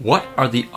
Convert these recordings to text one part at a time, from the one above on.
What are the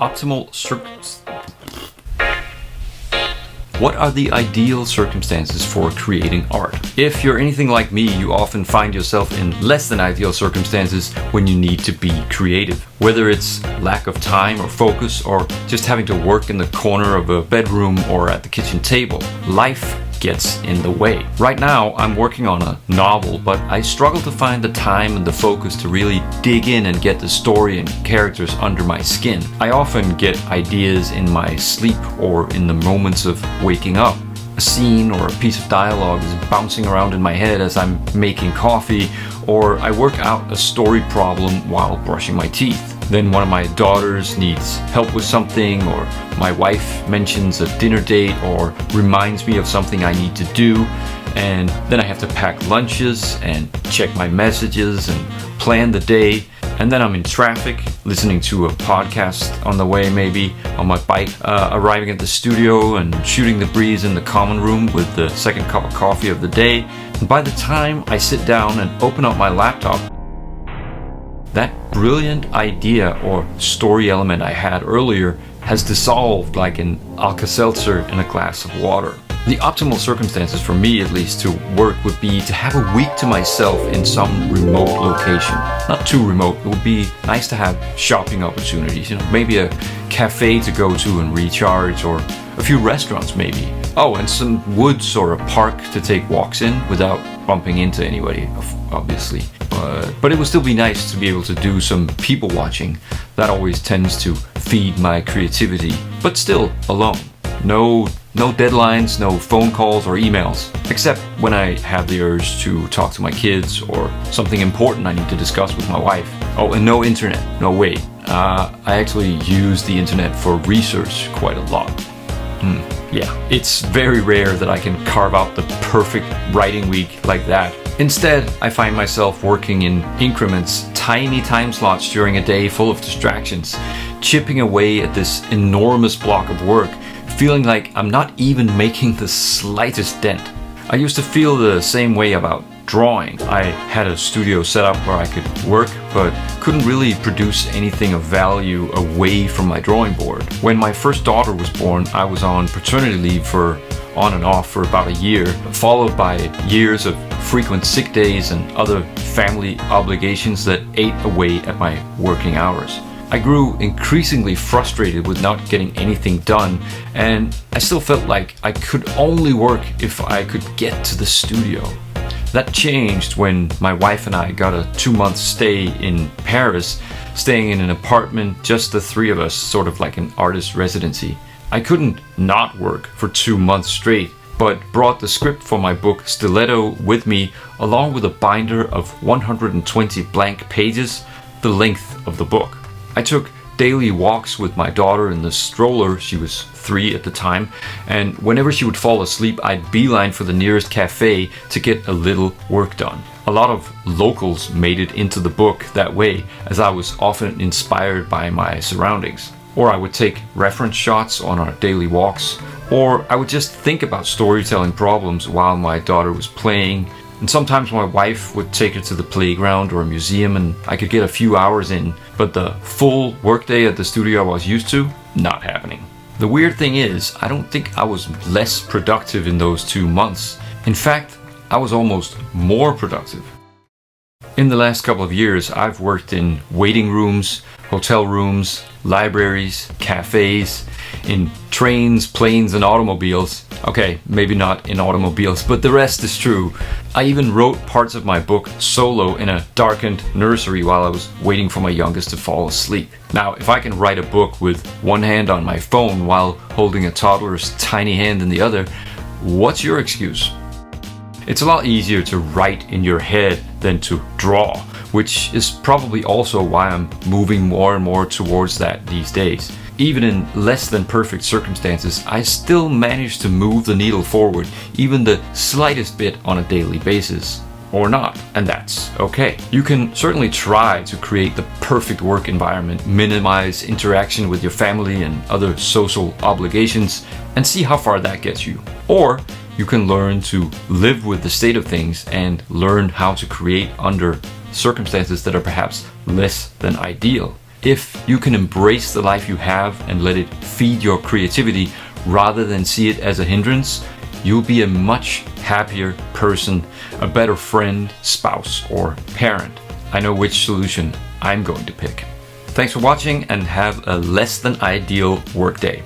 ideal circumstances for creating art? If you're anything like me, you often find yourself in less than ideal circumstances when you need to be creative. Whether it's lack of time or focus, or just having to work in the corner of a bedroom or at the kitchen table, life gets in the way. Right now, I'm working on a novel, but I struggle to find the time and the focus to really dig in and get the story and characters under my skin. I often get ideas in my sleep or in the moments of waking up. A scene or a piece of dialogue is bouncing around in my head as I'm making coffee, or I work out a story problem while brushing my teeth. Then one of my daughters needs help with something, or my wife mentions a dinner date or reminds me of something I need to do, and then I have to pack lunches and check my messages and plan the day. And then I'm in traffic, listening to a podcast on the way, maybe on my bike, arriving at the studio and shooting the breeze in the common room with the second cup of coffee of the day. And by the time I sit down and open up my laptop, that brilliant idea or story element I had earlier has dissolved like an Alka-Seltzer in a glass of water. The optimal circumstances for me, at least, to work would be to have a week to myself in some remote location. Not too remote. It would be nice to have shopping opportunities, maybe a cafe to go to and recharge, or a few restaurants maybe. Oh, and some woods or a park to take walks in without bumping into anybody, obviously. But it would still be nice to be able to do some people watching. That always tends to feed my creativity. But still alone. No deadlines, no phone calls or emails, except when I have the urge to talk to my kids or something important I need to discuss with my wife. Oh, and no internet. No, wait. I actually use the internet for research quite a lot. Yeah, it's very rare that I can carve out the perfect writing week like that. Instead, I find myself working in increments, tiny time slots during a day full of distractions, chipping away at this enormous block of work, feeling like I'm not even making the slightest dent. I used to feel the same way about drawing. I had a studio set up where I could work, but couldn't really produce anything of value away from my drawing board. When my first daughter was born, I was on paternity leave for on and off for about a year, followed by years of frequent sick days and other family obligations that ate away at my working hours. I grew increasingly frustrated with not getting anything done, and I still felt like I could only work if I could get to the studio. That changed when my wife and I got a 2-month stay in Paris, staying in an apartment, just the three of us, sort of like an artist residency. I couldn't not work for 2 months straight, but brought the script for my book Stiletto with me, along with a binder of 120 blank pages, the length of the book. I took daily walks with my daughter in the stroller. She was 3 at the time, and whenever she would fall asleep, I'd beeline for the nearest cafe to get a little work done. A lot of locals made it into the book that way, as I was often inspired by my surroundings. Or I would take reference shots on our daily walks, or I would just think about storytelling problems while my daughter was playing. And sometimes my wife would take her to the playground or a museum and I could get a few hours in, but the full workday at the studio I was used to, not happening. The weird thing is, I don't think I was less productive in those 2 months. In fact, I was almost more productive. In the last couple of years, I've worked in waiting rooms, hotel rooms, libraries, cafes, in trains, planes, and automobiles. Okay, maybe not in automobiles, but the rest is true. I even wrote parts of my book solo in a darkened nursery while I was waiting for my youngest to fall asleep. Now, if I can write a book with one hand on my phone while holding a toddler's tiny hand in the other, what's your excuse? It's a lot easier to write in your head than to draw, which is probably also why I'm moving more and more towards that these days. Even in less than perfect circumstances, I still manage to move the needle forward, even the slightest bit on a daily basis. Or not, and that's okay. You can certainly try to create the perfect work environment, minimize interaction with your family and other social obligations, and see how far that gets you. Or you can learn to live with the state of things and learn how to create under circumstances that are perhaps less than ideal. If you can embrace the life you have and let it feed your creativity rather than see it as a hindrance, you'll be a much happier person, a better friend, spouse, or parent. I know which solution I'm going to pick. Thanks for watching and have a less than ideal workday.